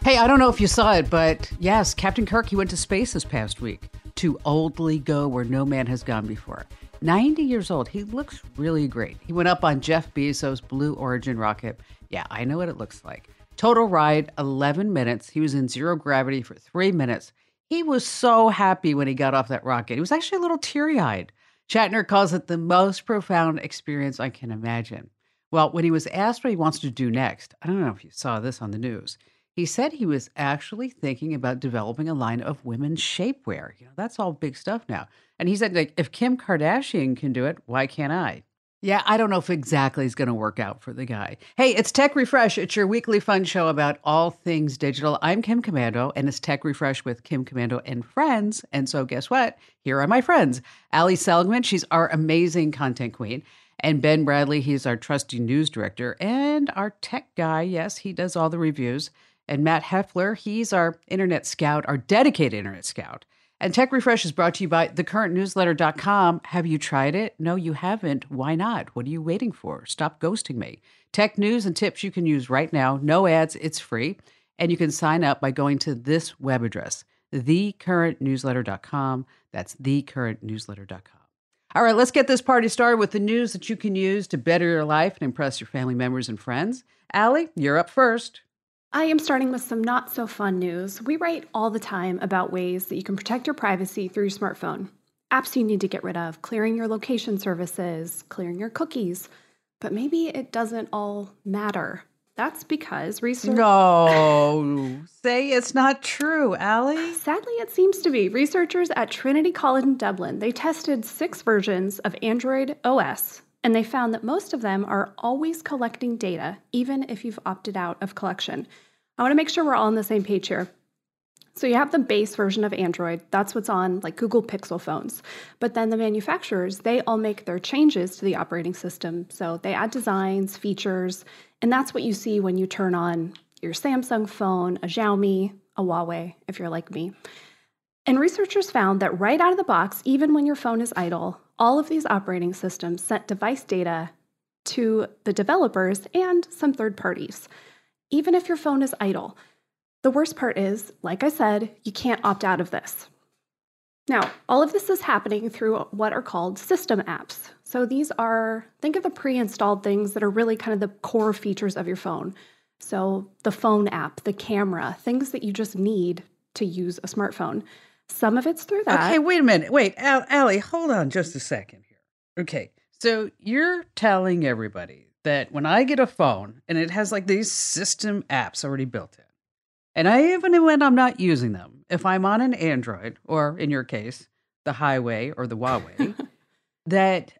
Hey, I don't know if you saw it, but yes, Captain Kirk, he went to space this past week to oldly go where no man has gone before. 90 years old. He looks really great. He went up on Jeff Bezos' Blue Origin rocket. Yeah, I know what it looks like. Total ride, 11 minutes. He was in zero gravity for 3 minutes. He was so happy when he got off that rocket. He was actually a little teary-eyed. Shatner calls it the most profound experience I can imagine. Well, when he was asked what he wants to do next, I don't know if you saw this on the news. He said he was actually thinking about developing a line of women's shapewear. That's all big stuff now. And he said, like, if Kim Kardashian can do it, why can't I? Yeah, I don't know if exactly is going to work out for the guy. Hey, it's Tech Refresh. It's your weekly fun show about all things digital. I'm Kim Komando, and it's Tech Refresh with Kim Komando and friends. And so guess what? Here are my friends. Ali Seligman, she's our amazing content queen. And Ben Bradley, he's our trusty news director. And our tech guy, yes, he does all the reviews. And Matt Heffler, he's our internet scout, our dedicated internet scout. And Tech Refresh is brought to you by thecurrentnewsletter.com. Have you tried it? No, you haven't. Why not? What are you waiting for? Stop ghosting me. Tech news and tips you can use right now. No ads. It's free. And you can sign up by going to this web address, thecurrentnewsletter.com. That's thecurrentnewsletter.com. All right, let's get this party started with the news that you can use to better your life and impress your family members and friends. Allie, you're up first. I am starting with some not so fun news. We write all the time about ways that you can protect your privacy through your smartphone. Apps you need to get rid of, clearing your location services, clearing your cookies. But maybe it doesn't all matter. That's because research... No, say it's not true, Allie. Sadly, it seems to be. Researchers at Trinity College in Dublin, they tested 6 versions of Android OS, and they found that most of them are always collecting data, even if you've opted out of collection. I want to make sure we're all on the same page here. So you have the base version of Android. That's what's on like Google Pixel phones. But then the manufacturers, they all make their changes to the operating system. So they add designs, features, and that's what you see when you turn on your Samsung phone, a Xiaomi, a Huawei, if you're like me. And researchers found that right out of the box, even when your phone is idle, all of these operating systems sent device data to the developers and some third parties, even if your phone is idle. The worst part is, like I said, you can't opt out of this. Now, all of this is happening through what are called system apps. So these are, think of the pre-installed things that are really kind of the core features of your phone. So the phone app, the camera, things that you just need to use a smartphone. Some of it's through that. Okay, wait a minute. Wait, Allie, hold on just a second here. Okay, so you're telling everybody that when I get a phone and it has like these system apps already built in, and even when I'm not using them, if I'm on an Android, or in your case, the Highway or the Huawei, that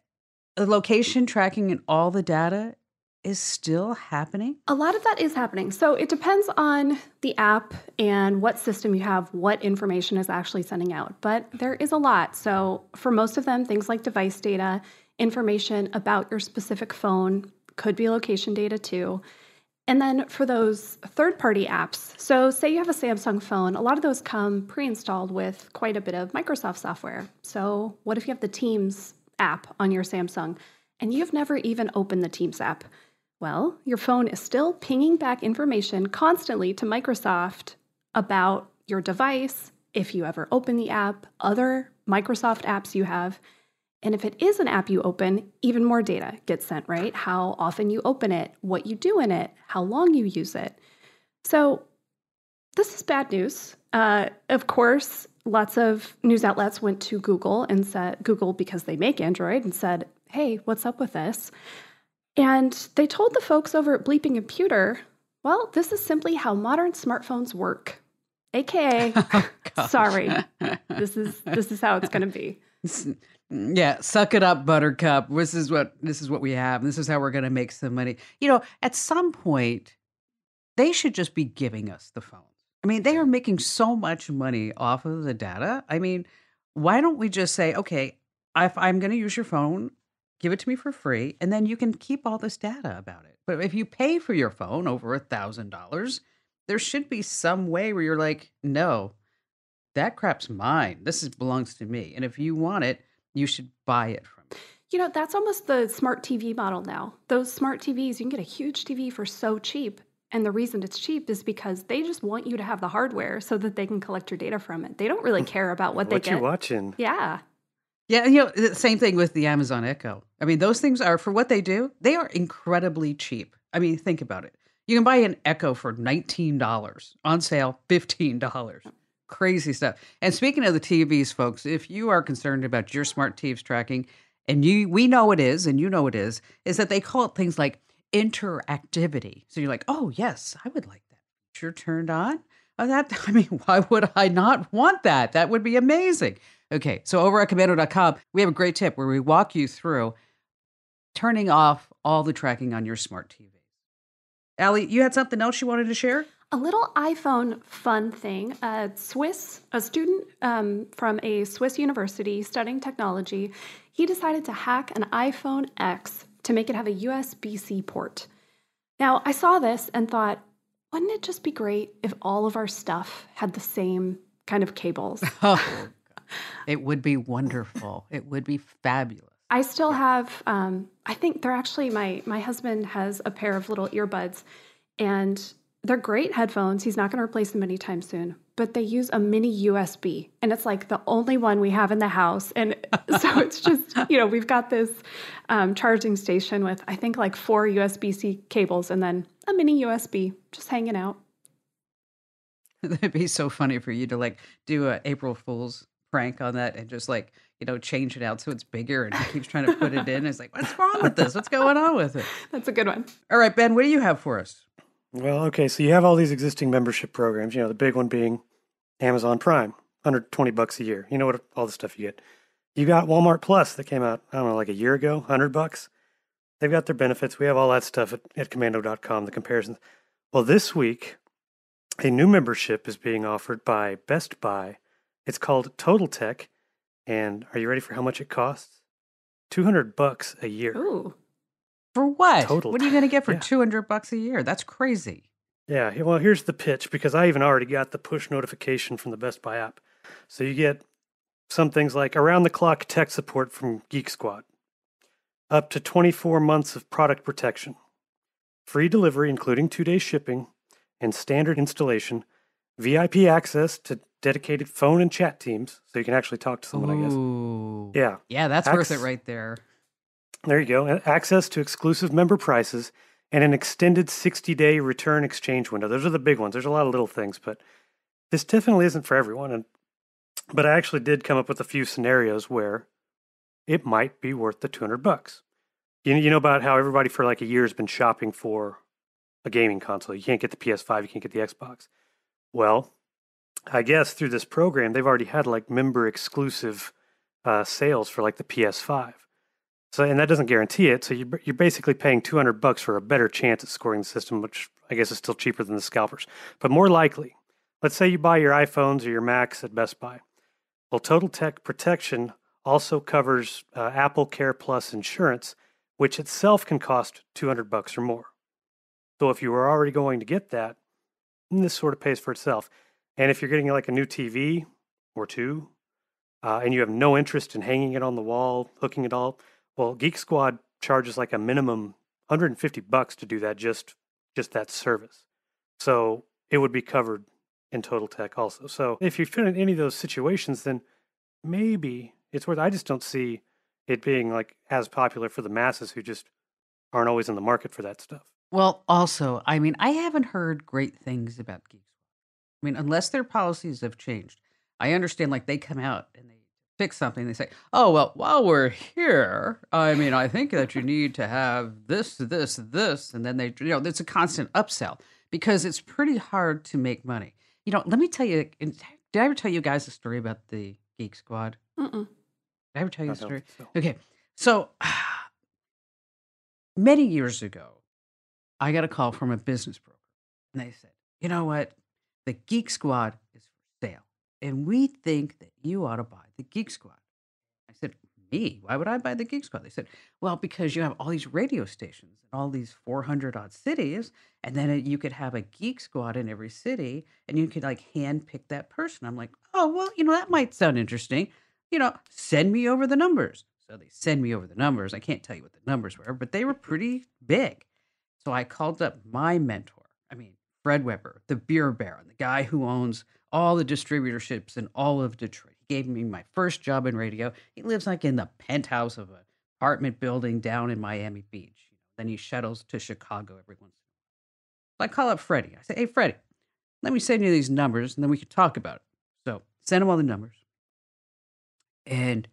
the location tracking and all the data is still happening? A lot of that is happening. So it depends on the app and what system you have, what information is actually sending out. But there is a lot. So for most of them, things like device data, information about your specific phone, could be location data too. And then for those third-party apps, so say you have a Samsung phone, a lot of those come pre-installed with quite a bit of Microsoft software. So what if you have the Teams app on your Samsung and you've never even opened the Teams app? Well, your phone is still pinging back information constantly to Microsoft about your device, if you ever open the app, other Microsoft apps you have. And if it is an app you open, even more data gets sent, right? How often you open it, what you do in it, how long you use it. So this is bad news. Of course, lots of news outlets went to Google and said, Google, because they make Android, and said, hey, what's up with this? And they told the folks over at Bleeping Computer, well, this is simply how modern smartphones work. AKA, sorry, this is how it's going to be. Yeah, suck it up, Buttercup. This is what we have. This is how we're going to make some money. At some point, they should just be giving us the phones. I mean, they are making so much money off of the data. I mean, why don't we just say, okay, if I'm going to use your phone, give it to me for free, and then you can keep all this data about it. But if you pay for your phone over $1,000, there should be some way where you're like, no, that crap's mine. This belongs to me. And if you want it, you should buy it from me. That's almost the smart TV model now. Those smart TVs, you can get a huge TV for so cheap. And the reason it's cheap is because they just want you to have the hardware so that they can collect your data from it. They don't really care about what they What you get. watching? Yeah. Yeah, the same thing with the Amazon Echo. I mean, those things are, for what they do, they are incredibly cheap. I mean, think about it. You can buy an Echo for $19, on sale $15. Crazy stuff. And speaking of the TVs, folks, if you are concerned about your smart TVs tracking, and we know it is, and you know it is that they call it things like interactivity. So you're like, oh yes, I would like that feature turned on. I mean, why would I not want that? That would be amazing. Okay, so over at Komando.com, we have a great tip where we walk you through turning off all the tracking on your smart TV. Allie, you had something else you wanted to share? A little iPhone fun thing. A student from a Swiss university studying technology, he decided to hack an iPhone X to make it have a USB-C port. Now, I saw this and thought, wouldn't it just be great if all of our stuff had the same kind of cables? Oh, it would be wonderful. It would be fabulous. I still have, I think they're actually, my husband has a pair of little earbuds, and they're great headphones. He's not going to replace them anytime soon, but they use a mini USB, and it's like the only one we have in the house. And so it's just, we've got this charging station with, I think, like 4 USB-C cables and then a mini USB just hanging out. That'd be so funny for you to like do a April Fool's prank on that and just like, change it out so it's bigger, and he keeps trying to put it in. It's like, what's wrong with this? What's going on with it? That's a good one. All right, Ben, what do you have for us? Well, okay, so you have all these existing membership programs, the big one being Amazon Prime, $120 a year. You know what all the stuff you get. You got Walmart Plus that came out, I don't know, like a year ago, $100. They've got their benefits. We have all that stuff at Komando.com, the comparisons. Well, this week, a new membership is being offered by Best Buy. It's called Total Tech. And are you ready for how much it costs? $200 a year. Ooh. For what? Total. What are you going to get for $200 a year? That's crazy. Yeah, well, here's the pitch, because I even already got the push notification from the Best Buy app. So you get some things like around-the-clock tech support from Geek Squad, up to 24 months of product protection, free delivery including 2-day shipping, and standard installation, VIP access to dedicated phone and chat teams, so you can actually talk to someone, Ooh. I guess. Yeah, that's worth it right there. There you go. Access to exclusive member prices and an extended 60-day return exchange window. Those are the big ones. There's a lot of little things, but this definitely isn't for everyone. But I actually did come up with a few scenarios where it might be worth the $200. You know about how everybody for like a year has been shopping for a gaming console. You can't get the PS5, you can't get the Xbox. Well, I guess through this program, they've already had like member exclusive sales for like the PS5. So, and that doesn't guarantee it. So you're basically paying $200 for a better chance at scoring the system, which I guess is still cheaper than the scalpers. But more likely, let's say you buy your iPhones or your Macs at Best Buy. Well, Total Tech Protection also covers Apple Care Plus insurance, which itself can cost $200 or more. So if you were already going to get that, this sort of pays for itself. And if you're getting like a new TV or two, and you have no interest in hanging it on the wall, hooking it all, well, Geek Squad charges like a minimum $150 to do that, just that service. So it would be covered in Total Tech also. So if you fit in any of those situations, then maybe it's worth. I just don't see it being like as popular for the masses who just aren't always in the market for that stuff. Well, also, I mean, I haven't heard great things about Geek Squad. I mean, unless their policies have changed. I understand, like, they come out and they fix something. They say, oh, well, while we're here, I mean, I think that you need to have this. And then they, it's a constant upsell because it's pretty hard to make money. Let me tell you, did I ever tell you guys a story about the Geek Squad? Mm-mm. Did I ever tell you a story? So. Okay. So many years ago, I got a call from a business broker, and they said, you know what? The Geek Squad is for sale, and we think that you ought to buy the Geek Squad. I said, me? Why would I buy the Geek Squad? They said, well, because you have all these radio stations in all these 400-odd cities, and then you could have a Geek Squad in every city, and you could, like, hand-pick that person. I'm like, oh, well, that might sound interesting. Send me over the numbers. So they send me over the numbers. I can't tell you what the numbers were, but they were pretty big. So I called up my mentor, I mean, Fred Weber, the beer baron, the guy who owns all the distributorships in all of Detroit. He gave me my first job in radio. He lives like in the penthouse of an apartment building down in Miami Beach. Then he shuttles to Chicago every once in a while. I call up Freddie. I say, hey, Freddie, let me send you these numbers and then we can talk about it. So send him all the numbers. And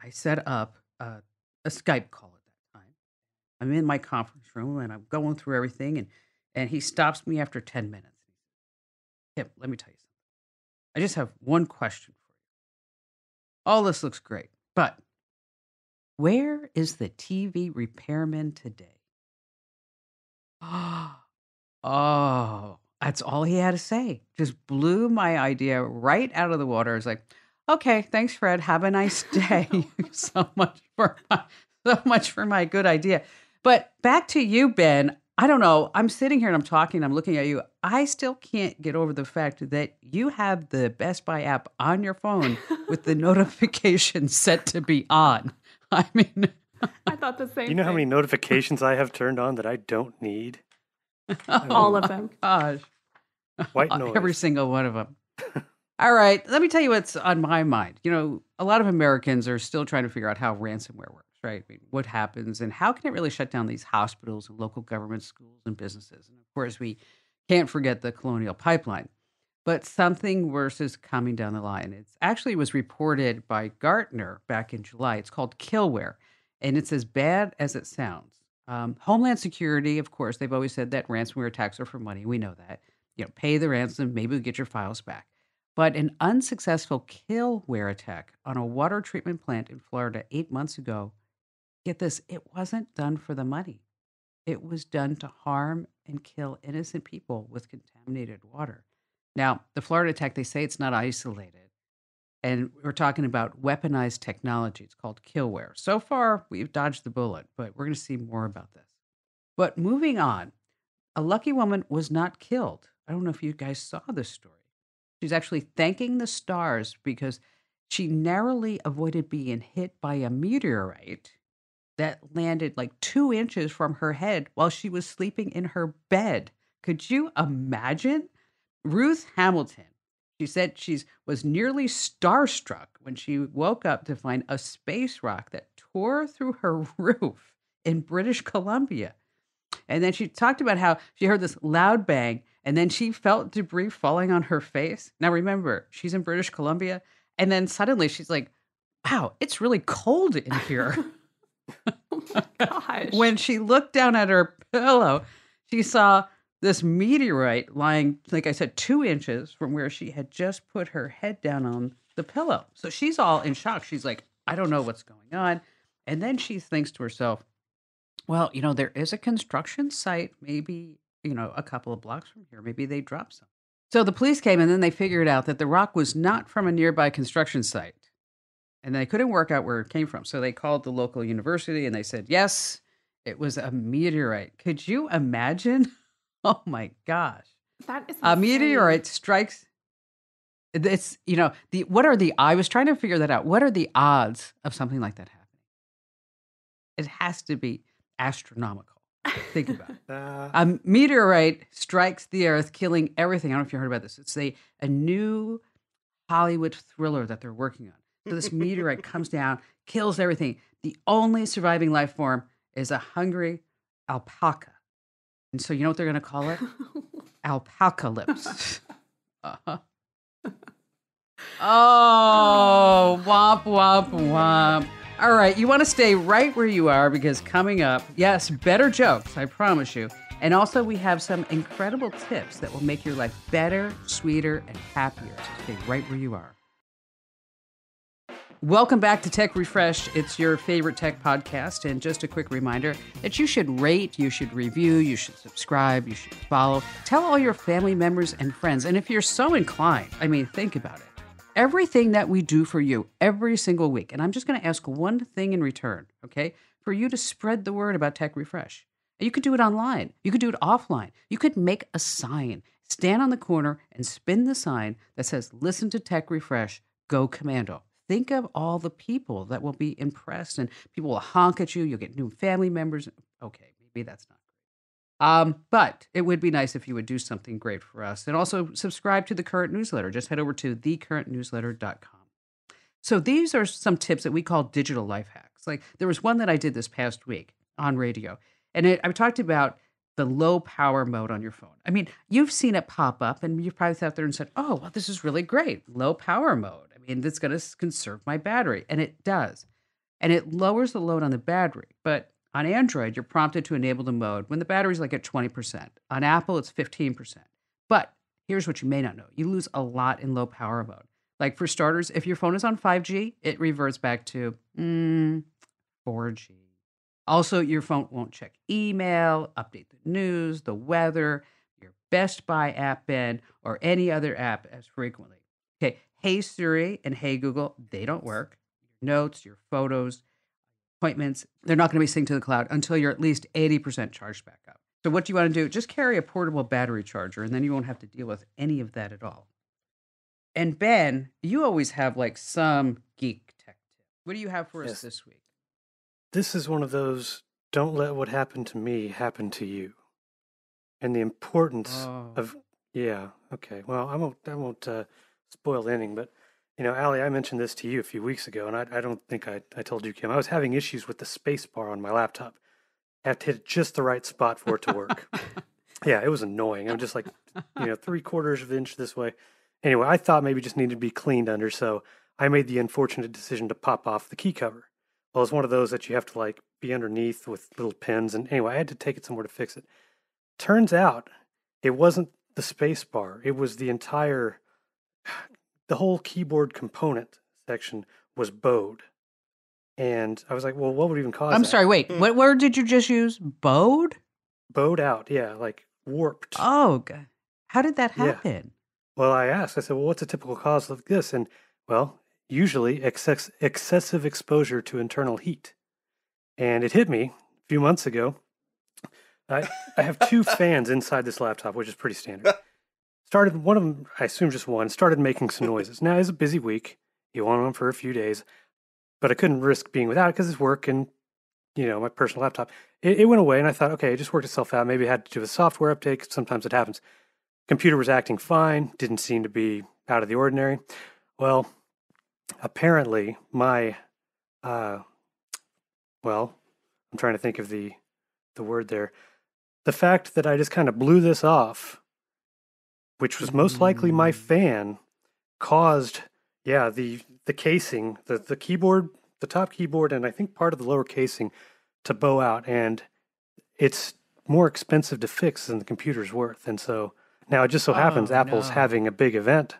I set up a Skype call at that time. I'm in my conference room and I'm going through everything. And he stops me after 10 minutes. Tim, let me tell you something. I just have one question for you. All this looks great, but where is the TV repairman today? Oh, that's all he had to say. Just blew my idea right out of the water. I was like, okay, thanks, Fred. Have a nice day. so much for my good idea. But back to you, Ben. I don't know. I'm sitting here and I'm talking. I'm looking at you. I still can't get over the fact that you have the Best Buy app on your phone with the notifications set to be on. I mean, I thought the same You know how thing. many notifications I have turned on that I don't need? All of them. gosh, White noise. every single one of them. All right, let me tell you what's on my mind. A lot of Americans are still trying to figure out how ransomware works, right? I mean, what happens and how can it really shut down these hospitals and local government schools and businesses? And of course, we can't forget the colonial pipeline. But something worse is coming down the line. It was reported by Gartner back in July. It's called killware, and it's as bad as it sounds. Homeland Security, of course, they've always said that ransomware attacks are for money. We know that. Pay the ransom, maybe we'll get your files back. But an unsuccessful killware attack on a water treatment plant in Florida 8 months ago, get this, it wasn't done for the money. It was done to harm and kill innocent people with contaminated water. Now, the Florida attack, they say it's not isolated. And we're talking about weaponized technology. It's called killware. So far, we've dodged the bullet, but we're going to see more about this. But moving on, a lucky woman was not killed. I don't know if you guys saw this story. She's actually thanking the stars because she narrowly avoided being hit by a meteorite that landed like 2 inches from her head while she was sleeping in her bed. Could you imagine? Ruth Hamilton, she said she was nearly starstruck when she woke up to find a space rock that tore through her roof in British Columbia. And then she talked about how she heard this loud bang and then she felt debris falling on her face. Now remember, she's in British Columbia. And then suddenly she's like, wow, it's really cold in here. Oh my gosh. When she looked down at her pillow, she saw this meteorite lying, like I said, 2 inches from where she had just put her head down on the pillow. So she's all in shock. She's like, I don't know what's going on. And then she thinks to herself, well, there is a construction site, maybe, a couple of blocks from here. Maybe they dropped some. So the police came and then they figured out that the rock was not from a nearby construction site. And they couldn't work out where it came from. So they called the local university and they said, yes, it was a meteorite. Could you imagine? Oh my gosh. That is A insane. meteorite strikes. I was trying to figure that out. What are the odds of something like that happening? It has to be astronomical. Think about it. A meteorite strikes the earth, killing everything. I don't know if you heard about this. It's a new Hollywood thriller that they're working on. So this meteorite comes down, kills everything. The only surviving life form is a hungry alpaca. And so you know what they're going to call it? Alpacalypse. Uh-huh. Oh, womp, womp, womp. All right, you want to stay right where you are because coming up, yes, better jokes, I promise you. And also we have some incredible tips that will make your life better, sweeter, and happier. So stay right where you are. Welcome back to Tech Refresh. It's your favorite tech podcast. And just a quick reminder that you should rate, you should review, you should subscribe, you should follow. Tell all your family members and friends. And if you're so inclined, think about it. Everything that we do for you every single week, and I'm just going to ask one thing in return, okay? For you to spread the word about Tech Refresh. You could do it online. You could do it offline. You could make a sign, stand on the corner and spin the sign that says, listen to Tech Refresh, go Komando. Think of all the people that will be impressed and people will honk at you. You'll get new family members. Okay, maybe that's not great. But it would be nice if you would do something great for us. And also subscribe to the Current Newsletter. Just head over to thecurrentnewsletter.com. So these are some tips that we call digital life hacks. Like there was one that I did this past week on radio. And I talked about the low power mode on your phone. I mean, you've seen it pop up and you've probably sat there and said, oh, well, this is really great. Low power mode. I mean, that's going to conserve my battery. And it does. And it lowers the load on the battery. But on Android, you're prompted to enable the mode when the battery's like at 20%. On Apple, it's 15%. But here's what you may not know. You lose a lot in low power mode. Like for starters, if your phone is on 5G, it reverts back to 4G. Also, your phone won't check email, update the news, the weather, your Best Buy app bin, or any other app as frequently. Okay, Hey Siri and Hey Google, they don't work. Your notes, your photos, appointments, they're not going to be synced to the cloud until you're at least 80% charged back up. So what do you want to do? Just carry a portable battery charger, and then you won't have to deal with any of that at all. And Ben, you always have like some geek tech tip. What do you have for us this week? This is one of those, don't let what happened to me happen to you. And the importance of, okay. Well, I won't spoil the ending, but, Allie, I mentioned this to you a few weeks ago, and I don't think I told you, Kim. I was having issues with the space bar on my laptop. I have to hit just the right spot for it to work. Yeah, it was annoying. I'm just like, 3/4 of an inch this way. Anyway, I thought maybe just needed to be cleaned under, so I made the unfortunate decision to pop off the key cover. Well, it's one of those that you have to like be underneath with little pins. And anyway, I had to take it somewhere to fix it. Turns out it wasn't the space bar. It was the whole keyboard component section was bowed. And I was like, well, what would even cause that? I'm sorry, wait. What word did you just use? Bowed? Bowed out, yeah, like warped. Oh, God. How did that happen? Yeah. Well, I asked, I said, well, what's a typical cause of this? And, well, usually excessive exposure to internal heat. And it hit me a few months ago. I have 2 fans inside this laptop, which is pretty standard. One of them, I assume just one, started making some noises. Now, it was a busy week. He went on for a few days. But I couldn't risk being without it because it's work and, my personal laptop. It went away, and I thought, okay, it just worked itself out. Maybe it had to do with software update. Sometimes it happens. Computer was acting fine. Didn't seem to be out of the ordinary. Well, apparently my, I'm trying to think of the word there. The fact that I just kind of blew this off, which was most likely my fan, caused, the casing, the keyboard, the top keyboard, and I think part of the lower casing to bow out. And it's more expensive to fix than the computer's worth. And so now it just so happens Apple's having a big event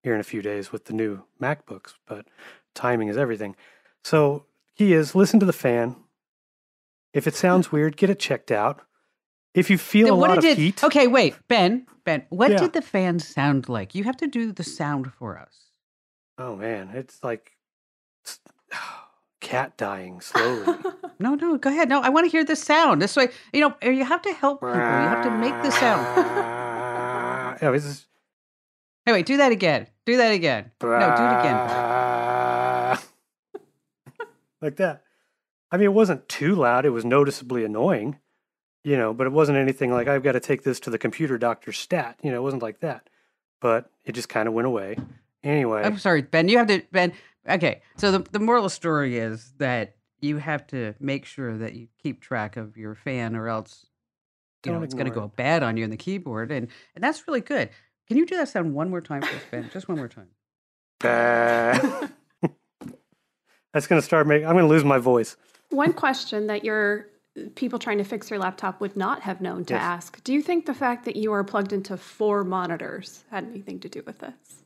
here in a few days with the new MacBooks, but timing is everything. So key is listen to the fan. If it sounds weird, get it checked out. If you feel a lot of heat. Okay, wait, Ben, what did the fan sound like? You have to do the sound for us. Oh man, it's like cat dying slowly. No, go ahead. No, I want to hear the sound. This way, you have to help people. You have to make the sound. Hey, wait, do that again. No, do it again. Like that. I mean, it wasn't too loud. It was noticeably annoying, but it wasn't anything like I've got to take this to the computer doctor's stat. It wasn't like that. But it just kind of went away. Anyway. I'm sorry, Ben. Ben. Okay. So the moral of the story is that you have to make sure that you keep track of your fan or else, it's going to go bad on you in the keyboard. And that's really good. Can you do that sound one more time for us, Ben? Just one more time. That's going to start I'm going to lose my voice. One question that your people trying to fix your laptop would not have known to ask. Do you think the fact that you are plugged into 4 monitors had anything to do with this?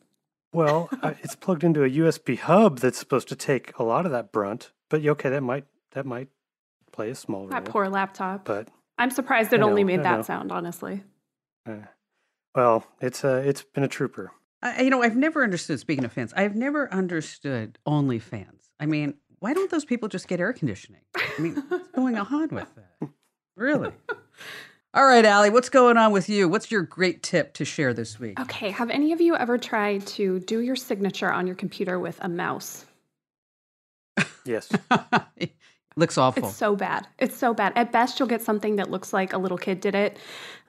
Well, it's plugged into a USB hub that's supposed to take a lot of that brunt. But okay, that might play a small role. That poor laptop. But I'm surprised it only made that sound, honestly. Well, it's been a trooper. I've never understood, speaking of fans, I've never understood only fans. I mean, why don't those people just get air conditioning? I mean, what's going on with that? Really? All right, Allie, what's going on with you? What's your great tip to share this week? Okay, have any of you ever tried to do your signature on your computer with a mouse? Yes. Looks awful. It's so bad. It's so bad. At best, you'll get something that looks like a little kid did it.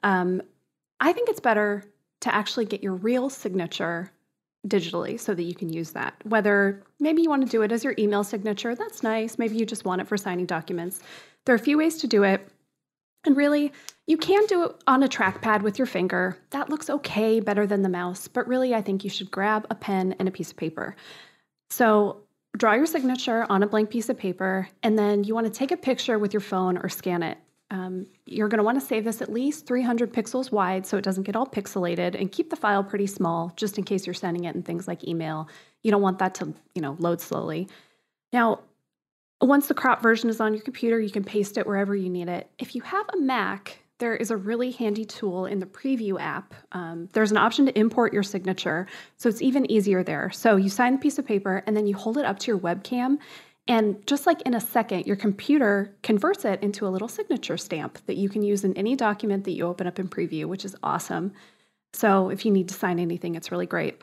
I think it's better to actually get your real signature digitally so that you can use that. Whether maybe you want to do it as your email signature, that's nice. Maybe you just want it for signing documents. There are a few ways to do it. And really, you can do it on a trackpad with your finger. That looks okay, better than the mouse. But really, I think you should grab a pen and a piece of paper. So draw your signature on a blank piece of paper, and then you want to take a picture with your phone or scan it. You're going to want to save this at least 300 pixels wide so it doesn't get all pixelated, and keep the file pretty small just in case you're sending it in things like email. You don't want that to, load slowly. Now, once the crop version is on your computer, you can paste it wherever you need it. If you have a Mac, there is a really handy tool in the Preview app. There's an option to import your signature, so it's even easier there. So you sign the piece of paper, and then you hold it up to your webcam, and just like in a second, your computer converts it into a little signature stamp that you can use in any document that you open up in Preview, which is awesome. So if you need to sign anything, it's really great.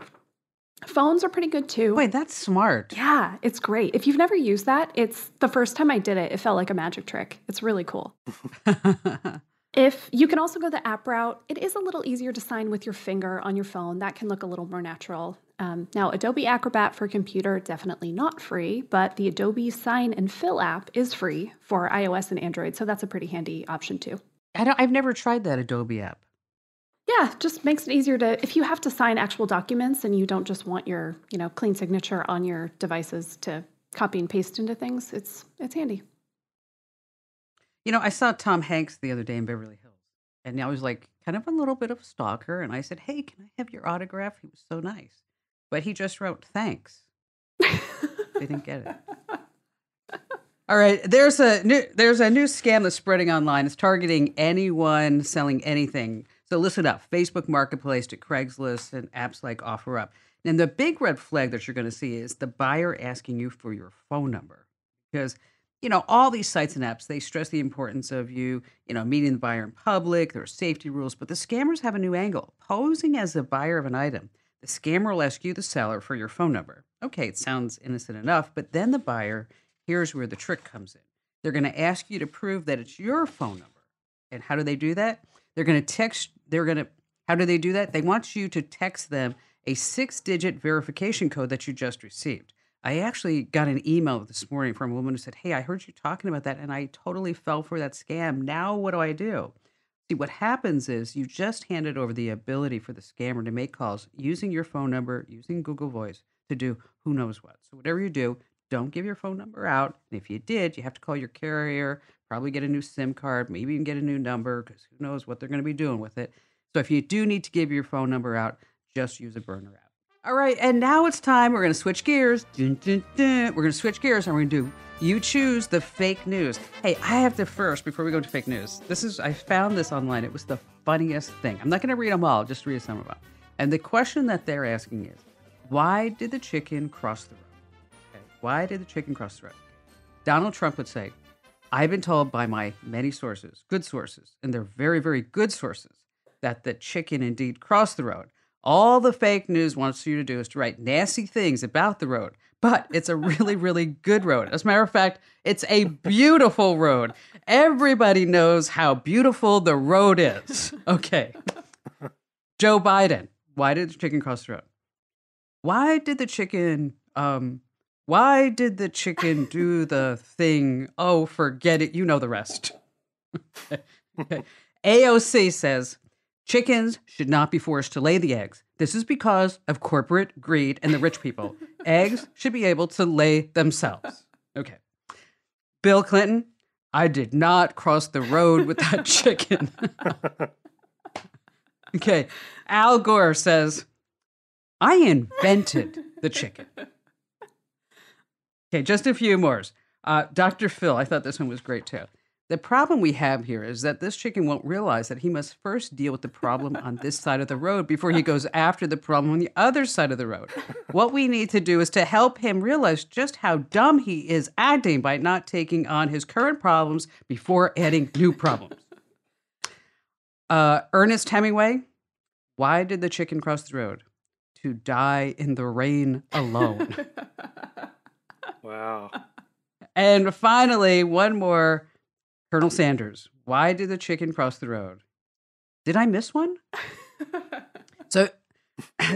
Phones are pretty good too. Wait, that's smart. Yeah, it's great. If you've never used that, it's the first time I did it, it felt like a magic trick. It's really cool. If you can also go the app route, it is a little easier to sign with your finger on your phone. That can look a little more natural. Now, Adobe Acrobat for computer, definitely not free, but the Adobe Sign and Fill app is free for iOS and Android, so that's a pretty handy option too. I've never tried that Adobe app. Yeah, just makes it easier to, if you have to sign actual documents and you don't just want your, clean signature on your devices to copy and paste into things, it's handy. I saw Tom Hanks the other day in Beverly Hills, and I was like kind of a little bit of a stalker, and I said, "Hey, can I have your autograph?" He was so nice, but he just wrote thanks. They didn't get it. All right, there's a new scam that's spreading online. It's targeting anyone selling anything. So listen up: Facebook Marketplace to Craigslist and apps like OfferUp. And the big red flag that you're going to see is the buyer asking you for your phone number, because all these sites and apps, they stress the importance of you, meeting the buyer in public. There are safety rules, but the scammers have a new angle. Posing as the buyer of an item, the scammer will ask you, the seller, for your phone number. Okay, it sounds innocent enough, but then the buyer, here's where the trick comes in. They're going to ask you to prove that it's your phone number. And how do they do that? How do they do that? They want you to text them a 6-digit verification code that you just received. I actually got an email this morning from a woman who said, "Hey, I heard you talking about that, and I totally fell for that scam. Now what do I do?" See, what happens is you just handed over the ability for the scammer to make calls using your phone number, using Google Voice, to do who knows what. So whatever you do, don't give your phone number out. And if you did, you have to call your carrier, probably get a new SIM card, maybe even get a new number, because who knows what they're going to be doing with it. So if you do need to give your phone number out, just use a burner app. All right, and now it's time. We're going to switch gears. Dun, dun, dun. We're going to switch gears, and we're going to do You Choose the Fake News. Hey, I have to first, before we go to fake news, I found this online. It was the funniest thing. I'm not going to read them all, just read some of them. And the question that they're asking is, why did the chicken cross the road? Okay, why did the chicken cross the road? Donald Trump would say, I've been told by my many sources, good sources, and they're very, very good sources, that the chicken indeed crossed the road. All the fake news wants you to do is to write nasty things about the road, but it's a really, really good road. As a matter of fact, it's a beautiful road. Everybody knows how beautiful the road is. Okay. Joe Biden, why did the chicken cross the road? Why did the chicken do the thing? Oh, forget it. You know the rest. Okay. AOC says, chickens should not be forced to lay the eggs. This is because of corporate greed and the rich people. Eggs should be able to lay themselves. Okay. Bill Clinton, I did not cross the road with that chicken. Okay. Al Gore says, I invented the chicken. Okay, just a few more. Dr. Phil, I thought this one was great too. The problem we have here is that this chicken won't realize that he must first deal with the problem on this side of the road before he goes after the problem on the other side of the road. What we need to do is to help him realize just how dumb he is acting by not taking on his current problems before adding new problems. Ernest Hemingway, why did the chicken cross the road? To die in the rain alone. Wow. And finally, one more. Colonel Sanders, why did the chicken cross the road? Did I miss one?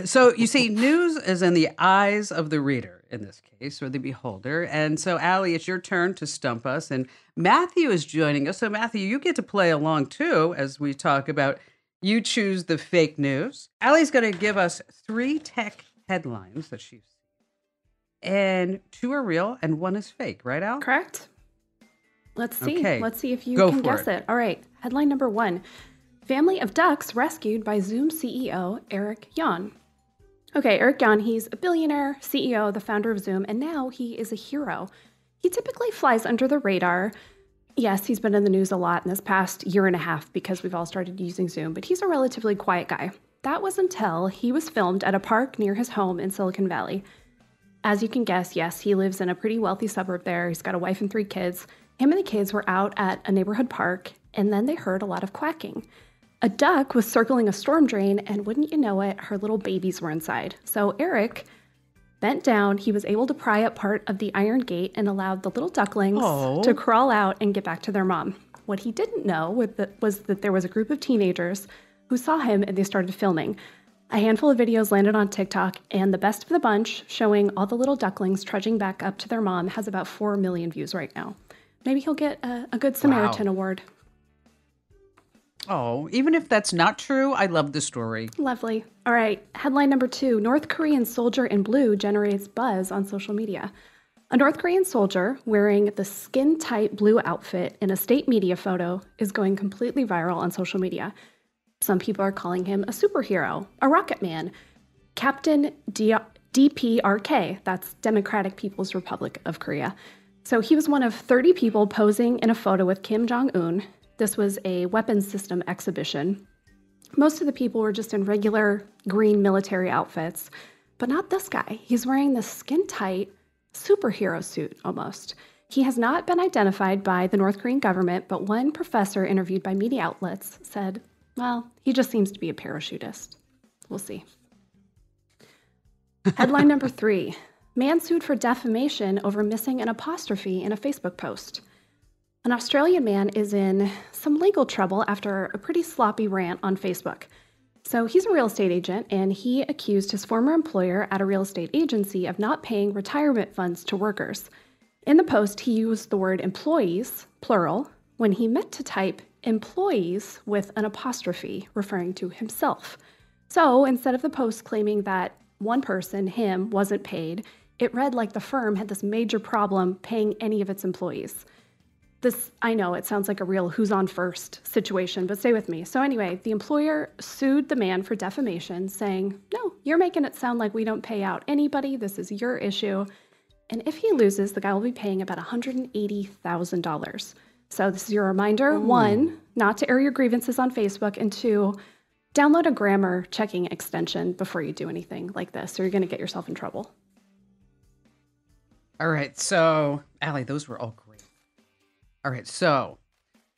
So you see, news is in the eyes of the reader in this case, or the beholder. And so, Allie, it's your turn to stump us. And Matthew is joining us. So, Matthew, you get to play along too as we talk about you choose the fake news. Allie's going to give us 3 tech headlines that she's seen. And 2 are real and 1 is fake, right, Al? Correct. Let's see. Okay. Let's see if you Go can for guess it. All right. Headline number 1. Family of ducks rescued by Zoom CEO Eric Yuan. Okay, Eric Yuan, he's a billionaire, CEO, the founder of Zoom, and now he is a hero. He typically flies under the radar. Yes, he's been in the news a lot in this past year and a half because we've all started using Zoom, but he's a relatively quiet guy. That was until he was filmed at a park near his home in Silicon Valley. As you can guess, yes, he lives in a pretty wealthy suburb there. He's got a wife and 3 kids. Him and the kids were out at a neighborhood park, and then they heard a lot of quacking. A duck was circling a storm drain, and wouldn't you know it, her little babies were inside. So Eric bent down. He was able to pry up part of the iron gate and allowed the little ducklings to crawl out and get back to their mom. What he didn't know was that there was a group of teenagers who saw him and they started filming. A handful of videos landed on TikTok, and the best of the bunch, showing all the little ducklings trudging back up to their mom, has about 4 million views right now. Maybe he'll get a Good Samaritan award. Oh, even if that's not true, I love the story. Lovely. All right, headline number 2. North Korean soldier in blue generates buzz on social media. A North Korean soldier wearing the skin-tight blue outfit in a state media photo is going completely viral on social media. Some people are calling him a superhero, a rocket man, Captain DPRK, that's Democratic People's Republic of Korea. So he was one of 30 people posing in a photo with Kim Jong-un. This was a weapons system exhibition. Most of the people were just in regular green military outfits, but not this guy. He's wearing this skin-tight superhero suit almost. He has not been identified by the North Korean government, but one professor interviewed by media outlets said, well, he just seems to be a parachutist. We'll see. Headline number 3. Man sued for defamation over missing an apostrophe in a Facebook post. An Australian man is in some legal trouble after a pretty sloppy rant on Facebook. So he's a real estate agent, and he accused his former employer at a real estate agency of not paying retirement funds to workers. In the post, he used the word employees, plural, when he meant to type employees with an apostrophe, referring to himself. So instead of the post claiming that one person, him, wasn't paid, it read like the firm had this major problem paying any of its employees. This, I know, it sounds like a real who's on first situation, but stay with me. So anyway, the employer sued the man for defamation, saying, no, you're making it sound like we don't pay out anybody. This is your issue. And if he loses, the guy will be paying about $180,000. So this is your reminder, Ooh. 1, not to air your grievances on Facebook, and 2, download a grammar checking extension before you do anything like this, or you're going to get yourself in trouble. All right, so, Allie, those were all great. All right, so,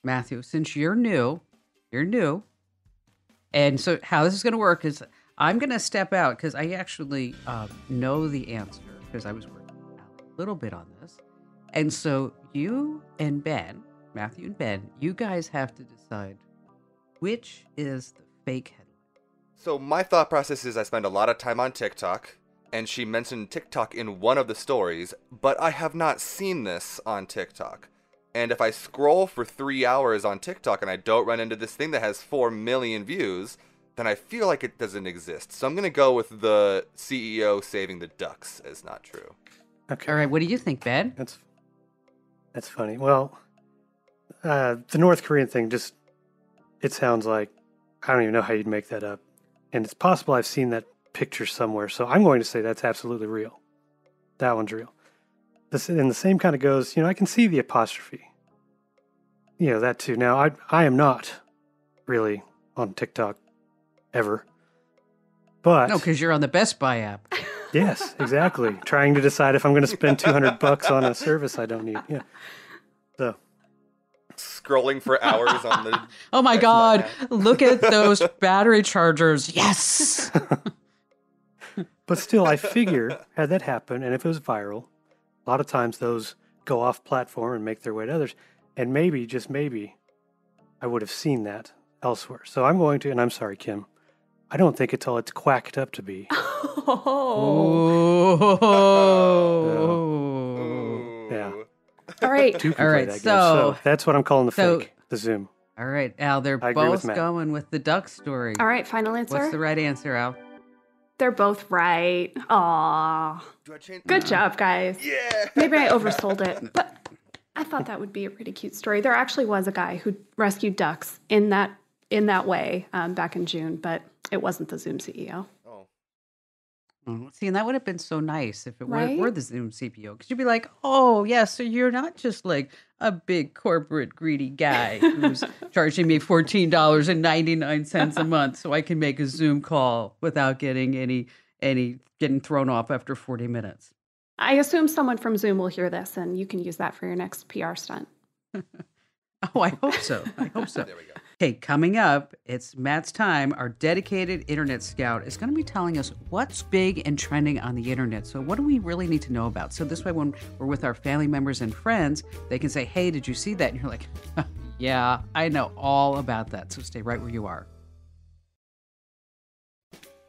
Matthew, since you're new, and so how this is going to work is I'm going to step out because I actually know the answer because I was working a little bit on this. And so you and Ben, Matthew and Ben, you guys have to decide which is the fake headline. So my thought process is I spend a lot of time on TikTok, and she mentioned TikTok in one of the stories, but I have not seen this on TikTok. And if I scroll for 3 hours on TikTok and I don't run into this thing that has 4 million views, then I feel like it doesn't exist. So I'm going to go with the CEO saving the ducks as not true. Okay. All right, what do you think, Ben? That's funny. Well, the North Korean thing just, it sounds like, I don't even know how you'd make that up. And it's possible I've seen that picture somewhere. So I'm going to say that's absolutely real. That one's real. And the same kind of goes, I can see the apostrophe. That too. Now, I am not really on TikTok ever. But No, because you're on the Best Buy app. Yes, exactly. Trying to decide if I'm going to spend $200 on a service I don't need. Yeah. So Scrolling for hours on the... Oh my Best God, Buy app. look at those battery chargers. Yes. But still, I figure, had that happen, and if it was viral, a lot of times those go off platform and make their way to others. And maybe, just maybe, I would have seen that elsewhere. So I'm going to, and I'm sorry, Kim, I don't think it's all it's quacked up to be. Oh. Yeah. All right. Two can All play right, that game. so- So that's what I'm calling the fake, the Zoom. All right, Al, they're I agree with both Matt. going with the duck story. All right, final answer. What's the right answer, Al? They're both right. Aw. Do I change? Good job, guys. Yeah. Maybe I oversold it, but I thought that would be a pretty cute story. There actually was a guy who rescued ducks in that way back in June, but it wasn't the Zoom CEO. Oh. See, and that would have been so nice if it Right? were the Zoom CPO, because you'd be like, oh, yeah, so you're not just like a big corporate greedy guy who's charging me $14.99 a month so I can make a Zoom call without getting getting thrown off after 40 minutes. I assume someone from Zoom will hear this, and you can use that for your next PR stunt. Oh, I hope so. I hope so. There we go. Okay, coming up, it's Matt's time. Our dedicated internet scout is going to be telling us what's big and trending on the internet. So what do we really need to know about? So this way, when we're with our family members and friends, they can say, hey, did you see that? And you're like, yeah, I know all about that. So stay right where you are.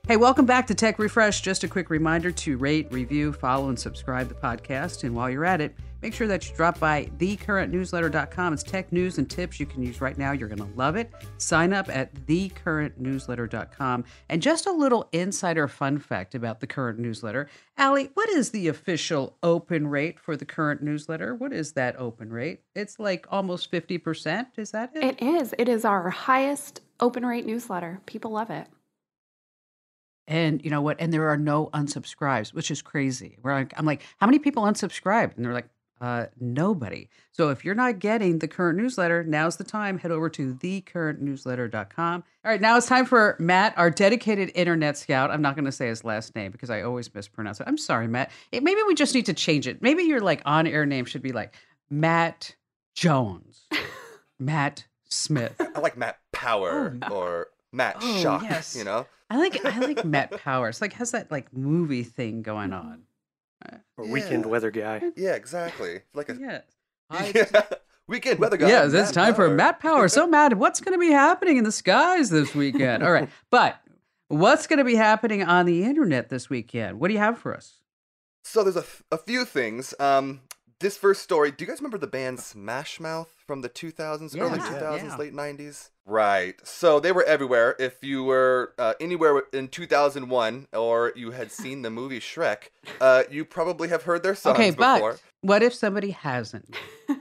Hey, welcome back to Tech Refresh. Just a quick reminder to rate, review, follow, and subscribe to the podcast. And while you're at it, make sure that you drop by thecurrentnewsletter.com. It's tech news and tips you can use right now. You're going to love it. Sign up at thecurrentnewsletter.com. And just a little insider fun fact about the Current Newsletter. Allie, what is the official open rate for the Current Newsletter? What is that open rate? It's like almost 50%. Is that it? It is. It is our highest open rate newsletter. People love it. And you know what? And there are no unsubscribes, which is crazy. I'm like, how many people unsubscribed? And they're like, nobody. So if you're not getting the Current Newsletter, now's the time. Head over to thecurrentnewsletter.com. All right, now it's time for Matt, our dedicated internet scout. I'm not going to say his last name because I always mispronounce it. I'm sorry, Matt. Maybe we just need to change it. Maybe your like on-air name should be like Matt Jones, Matt Smith. I like Matt Power or Matt Shock. Yes. You know. I like Matt Powers. Like has that like movie thing going on. Or weekend weather guy. Yeah, exactly. Like a Yes. yeah. Weekend weather guy. Yeah, it's Matt time for Power. Matt Power. So, Matt, what's going to be happening in the skies this weekend? All right. But what's going to be happening on the internet this weekend? What do you have for us? So there's a few things. This first story, do you guys remember the band Smash Mouth from the 2000s, Yeah, early 2000s, yeah. late 90s? Right. So they were everywhere. If you were anywhere in 2001 or you had seen the movie Shrek, you probably have heard their songs Okay, before. but what if somebody hasn't?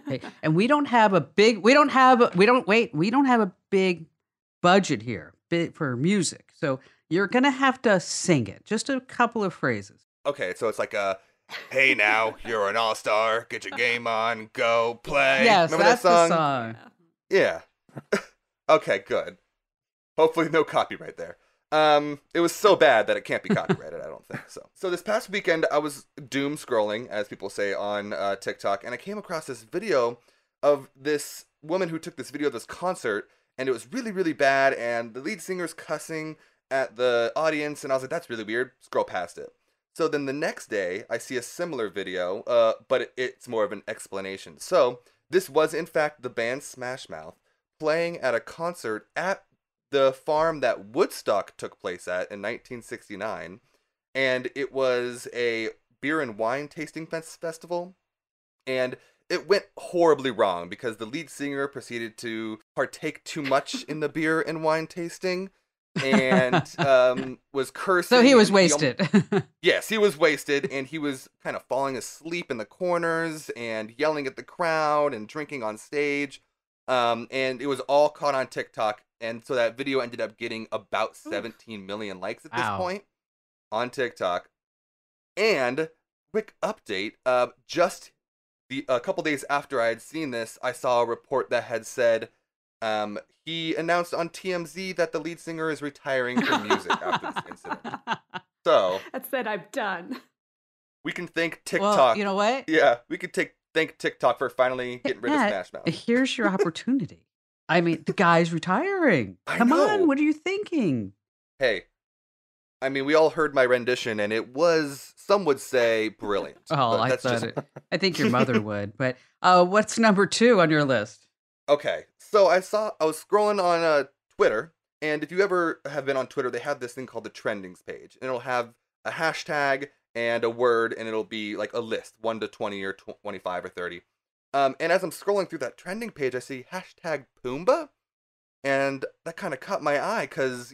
Okay. And we don't have a big budget here for music. So you're going to have to sing it. Just a couple of phrases. Okay, so it's like hey now, you're an all-star, get your game on, go play. Yes, Remember that's that song? the song. Yeah. Okay, good. Hopefully no copyright there. It was so bad that it can't be copyrighted, I don't think so. So this past weekend, I was doom scrolling, as people say on TikTok, and I came across this video of this woman who took this video of this concert, and it was really, really bad, and the lead singer's cussing at the audience, and I was like, that's really weird. Scroll past it. So then the next day, I see a similar video, but it's more of an explanation. So this was, in fact, the band Smash Mouth playing at a concert at the farm that Woodstock took place at in 1969. And it was a beer and wine tasting festival. And it went horribly wrong because the lead singer proceeded to partake too much in the beer and wine tasting. And was cursing. So he was wasted. Yes, he was wasted, and he was kind of falling asleep in the corners and yelling at the crowd and drinking on stage. And it was all caught on TikTok, and so that video ended up getting about 17 million likes at this Wow. point on TikTok. And quick update, just a couple days after I had seen this, I saw a report that had said he announced on TMZ that the lead singer is retiring from music after this incident. So That said, I'm done. we can thank TikTok. Well, you know what? Yeah, we could thank TikTok for finally getting rid of Matt, Smash Mouth. Here's your opportunity. I mean, the guy's retiring. I Come know. on, what are you thinking? Hey, I mean, we all heard my rendition, and it was, some would say, brilliant. Oh, But I that's thought just it. I think your mother would. But what's number 2 on your list? okay. So I was scrolling on Twitter, and if you ever have been on Twitter, they have this thing called the trendings page, and it'll have a hashtag and a word, and it'll be like a list, 1 to 20 or 25 or 30. And as I'm scrolling through that trending page, I see hashtag Pumbaa, and that kind of caught my eye because,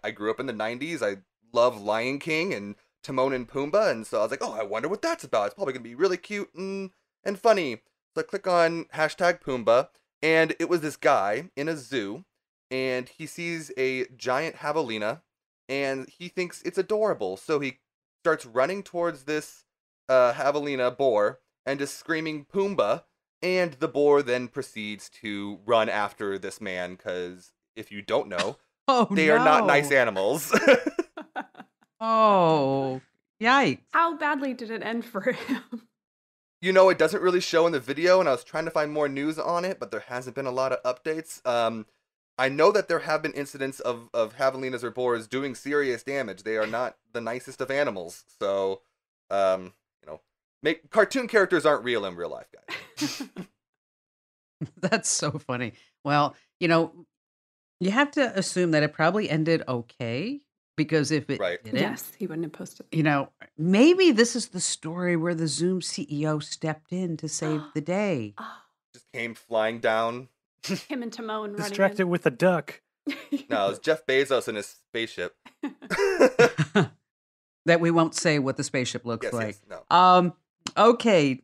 I grew up in the 90s. I love Lion King and Timon and Pumbaa, and so I was like, oh, I wonder what that's about. It's probably going to be really cute and funny. So I click on hashtag Pumbaa, and it was this guy in a zoo, and he sees a giant javelina, and he thinks it's adorable. So he starts running towards this javelina boar and just screaming Pumbaa, and the boar then proceeds to run after this man because if you don't know, Oh, they are not nice no. animals. Oh, yikes. How badly did it end for him? It doesn't really show in the video, and I was trying to find more news on it, but there hasn't been a lot of updates. I know that there have been incidents of javelinas or boars doing serious damage. They are not the nicest of animals, so cartoon characters aren't real in real life, guys. That's so funny. Well, you have to assume that it probably ended okay because if it Right. didn't, Yes, he wouldn't have posted. maybe this is the story where the Zoom CEO stepped in to save the day. Oh, Just came flying down. him and Timon running Distracted in. with a duck. No, it was Jeff Bezos in his spaceship. That we won't say what the spaceship looks Yes, like. yes, no. Okay,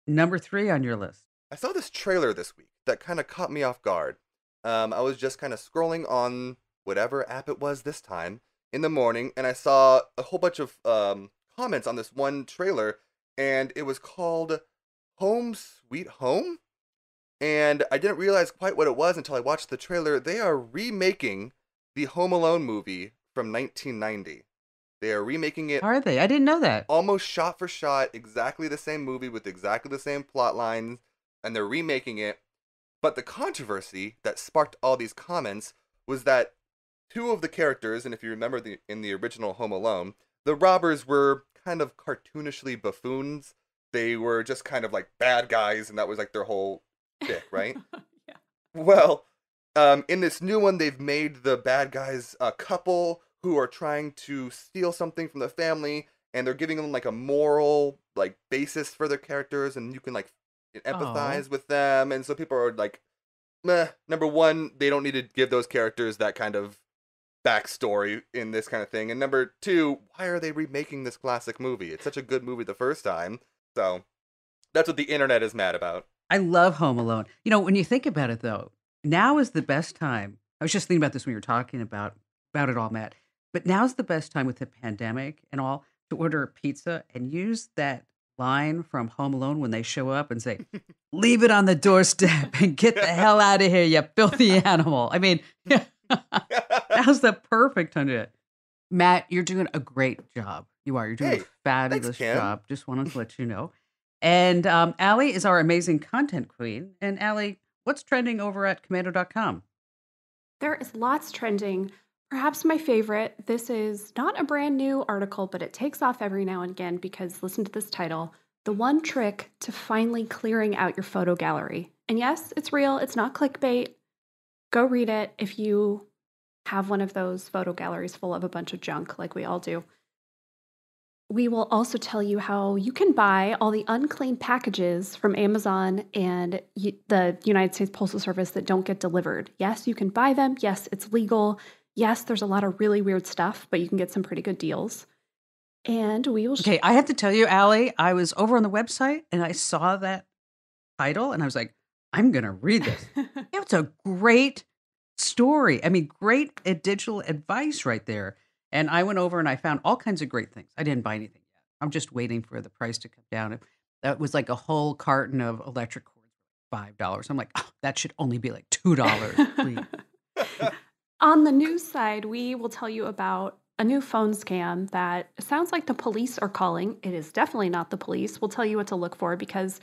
number 3 on your list. I saw this trailer this week that kind of caught me off guard. I was just kind of scrolling on whatever app it was this time in the morning, and I saw a whole bunch of comments on this one trailer, and it was called Home Sweet Home. And I didn't realize quite what it was until I watched the trailer. They are remaking the Home Alone movie from 1990. They are remaking it Are they? I didn't know that. almost shot for shot, exactly the same movie with exactly the same plot lines, and they're remaking it. But the controversy that sparked all these comments was that 2 of the characters, and if you remember in the original Home Alone, the robbers were kind of cartoonishly buffoons. They were just kind of like bad guys, and that was like their whole shtick, right? Yeah. Well, in this new one, they've made the bad guys a couple who are trying to steal something from the family, and they're giving them like a moral like basis for their characters, and you can like empathize with them. And so people are like, meh. Number 1, they don't need to give those characters that kind of backstory in this kind of thing. And number 2, why are they remaking this classic movie? It's such a good movie the first time. So that's what the internet is mad about. I love Home Alone. When you think about it, though, now is the best time. I was just thinking about this when you were talking about it all, Matt. But now's the best time with the pandemic and all to order a pizza and use that line from Home Alone when they show up and say, leave it on the doorstep and get the hell out of here, you filthy animal. I mean, now's the perfect time to do it. Matt, you're doing a great job. You are. You're doing Hey, a fabulous thanks, Kim. job. Just wanted to let you know. And Allie is our amazing content queen. And Allie, what's trending over at Komando.com? There is lots trending. Perhaps my favorite, this is not a brand new article, but it takes off every now and again because listen to this title, The One Trick to Finally Clearing Out Your Photo Gallery. And yes, it's real. It's not clickbait. Go read it if you have one of those photo galleries full of a bunch of junk like we all do. We will also tell you how you can buy all the unclaimed packages from Amazon and the United States Postal Service that don't get delivered. Yes, you can buy them. Yes, it's legal. Yes, there's a lot of really weird stuff, but you can get some pretty good deals. And we will... Okay, I have to tell you, Allie, I was over on the website and I saw that title and I was like, I'm going to read this. It's a great story. I mean, great digital advice right there. And I went over and I found all kinds of great things. I didn't buy anything yet. I'm just waiting for the price to come down. That was like a whole carton of electric cords, $5. I'm like, oh, that should only be like $2, please. On the news side, we will tell you about a new phone scam that sounds like the police are calling. It is definitely not the police. We'll tell you what to look for because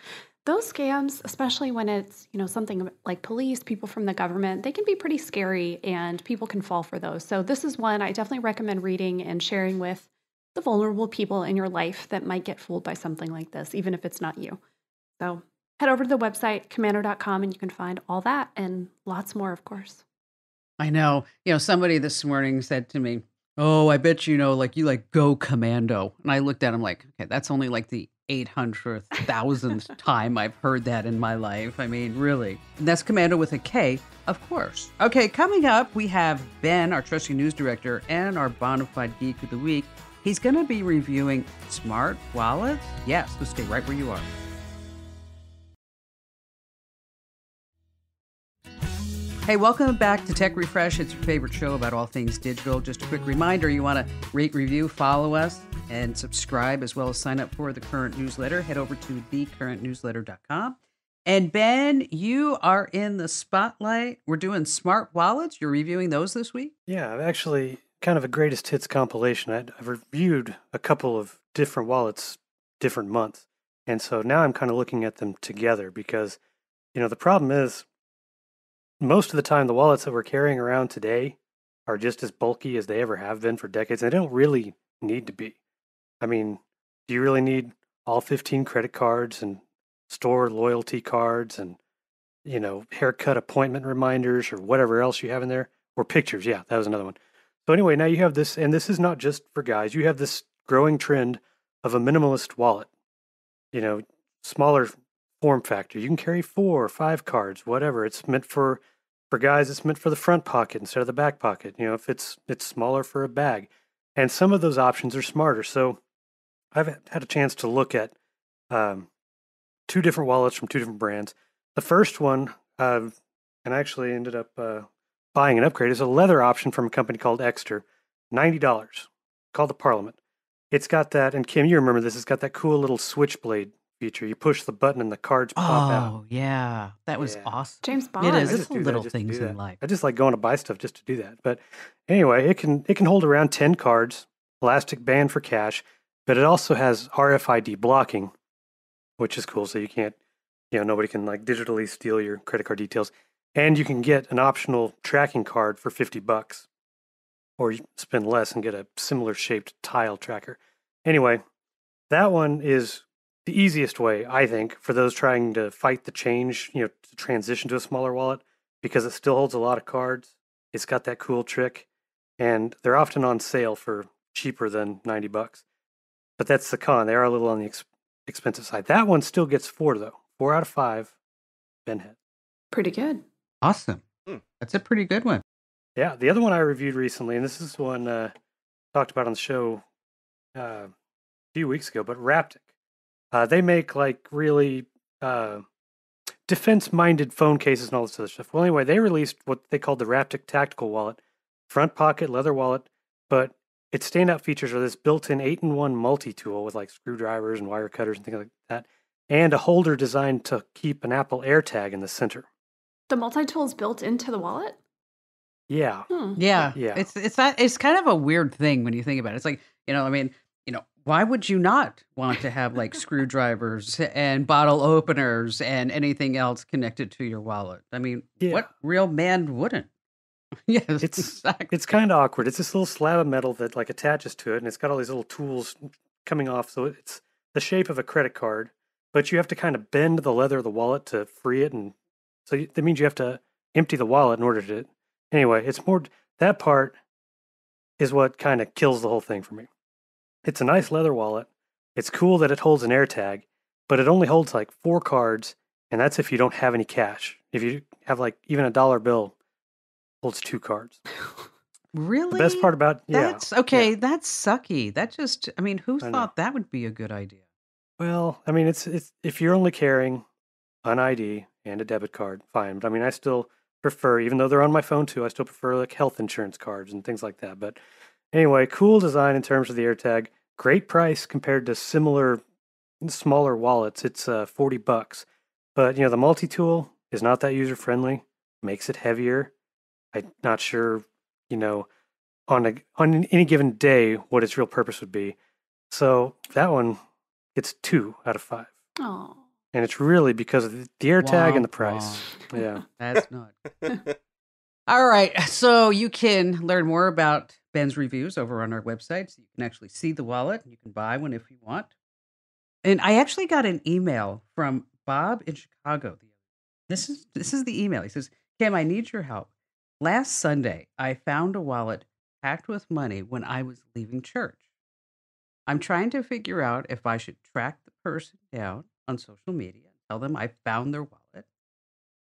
Those scams, especially when it's, something like police, people from the government, they can be pretty scary and people can fall for those. So this is one I definitely recommend reading and sharing with the vulnerable people in your life that might get fooled by something like this, even if it's not you. So head over to the website, komando.com, and you can find all that and lots more, of course. I know. Somebody this morning said to me, "Oh, I bet like you like Go Commando." And I looked at him like, okay, that's only like the 800,000th time I've heard that in my life. I mean, really. And that's Commando with a K, of course. Okay, coming up, we have Ben, our trusty news director, and our bona fide geek of the week. He's going to be reviewing smart wallets. Yes, so stay right where you are. Hey, welcome back to Tech Refresh. It's your favorite show about all things digital. Just a quick reminder, you want to rate, review, follow us, and subscribe, as well as sign up for the current newsletter. Head over to thecurrentnewsletter.com. And Ben, you are in the spotlight. We're doing smart wallets. You're reviewing those this week? Yeah, I've actually kind of a greatest hits compilation. I've reviewed a couple of different wallets, different months. And so now I'm kind of looking at them together because, the problem is most of the time the wallets that we're carrying around today are just as bulky as they ever have been for decades. And they don't really need to be. I mean, do you really need all 15 credit cards and store loyalty cards and, haircut appointment reminders or whatever else you have in there? Or pictures. Yeah, that was another one. So anyway, now you have this, and this is not just for guys. You have this growing trend of a minimalist wallet, smaller form factor. You can carry 4 or 5 cards, whatever. It's meant for guys, it's meant for the front pocket instead of the back pocket. If it's smaller for a bag. And some of those options are smarter. So I've had a chance to look at 2 different wallets from 2 different brands. The first one, and I actually ended up buying an upgrade, is a leather option from a company called Exter, $90, called the Parliament. It's got that, and Kim, you remember this, it's got that cool little switchblade feature. You push the button and the cards pop out. Oh, yeah. That was awesome. James Bond. It is. I It's just the do that little just to things do in that. life. I just like going to buy stuff just to do that. But anyway, it can hold around 10 cards, elastic band for cash, but it also has RFID blocking, which is cool. So you can't, nobody can like digitally steal your credit card details. And you can get an optional tracking card for $50, or you spend less and get a similar shaped tile tracker. Anyway, that one is the easiest way, I think, for those trying to fight the change, to transition to a smaller wallet, because it still holds a lot of cards. It's got that cool trick, and they're often on sale for cheaper than $90. But that's the con. They are a little on the expensive side. That one still gets 4, though. 4 out of 5. Ben had. Pretty good. Awesome. That's a pretty good one. Yeah, the other one I reviewed recently, and this is one talked about on the show a few weeks ago, but Raptic. They make like really defense-minded phone cases and all this other stuff. Well, anyway, they released what they called the Raptic Tactical Wallet, front pocket leather wallet, but its standout features are this built-in 8-in-1 multi-tool with like screwdrivers and wire cutters and things like that, and a holder designed to keep an Apple AirTag in the center. The multi-tool is built into the wallet? Yeah. Yeah. Yeah. It's kind of a weird thing when you think about it. It's like, why would you not want to have like screwdrivers and bottle openers and anything else connected to your wallet? I mean, what real man wouldn't? Yes, exactly. It's kind of awkward. It's this little slab of metal that like attaches to it, and it's got all these little tools coming off. So it's the shape of a credit card, but you have to kind of bend the leather of the wallet to free it, and so that means you have to empty the wallet in order to. Anyway, it's more that part is what kind of kills the whole thing for me. It's a nice leather wallet. It's cool that it holds an AirTag, but it only holds like 4 cards, and that's if you don't have any cash. If you have like even a dollar bill, holds 2 cards. Really? The best part about that's okay. Yeah. That's sucky. That just, who thought that would be a good idea? Well, it's if you're only carrying an ID and a debit card, fine. But I still prefer, even though they're on my phone too, I still prefer like health insurance cards and things like that. But anyway, cool design in terms of the AirTag. Great price compared to similar smaller wallets. It's $40. But the multi-tool is not that user friendly. Makes it heavier. I'm not sure, on any given day what its real purpose would be. So that one gets 2 out of 5. Oh. And it's really because of the air tag and the price. Yeah. That's not. All right. So you can learn more about Ben's reviews over on our website. So you can actually see the wallet. You can buy one if you want. And I actually got an email from Bob in Chicago. This is the email. He says, Kim, I need your help. Last Sunday, I found a wallet packed with money when I was leaving church. I'm trying to figure out if I should track the person down on social media and tell them I found their wallet.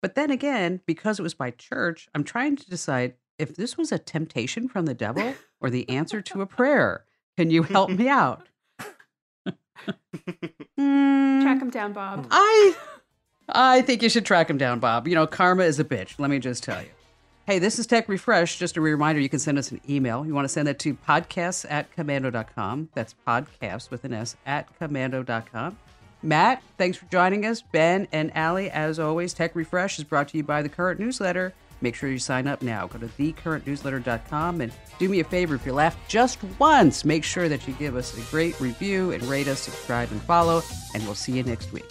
But then again, because it was by church, I'm trying to decide if this was a temptation from the devil or the answer to a prayer. Can you help me out? Track him down, Bob. I think you should track him down, Bob. You know, karma is a bitch. Let me just tell you. Hey, this is Tech Refresh. Just a reminder, you can send us an email. You want to send that to podcasts@komando.com. That's podcast with an S @komando.com. Matt, thanks for joining us. Ben and Allie, as always, Tech Refresh is brought to you by The Current Newsletter. Make sure you sign up now. Go to thecurrentnewsletter.com and do me a favor. If you laugh just once, make sure that you give us a great review and rate us, subscribe, and follow. And we'll see you next week.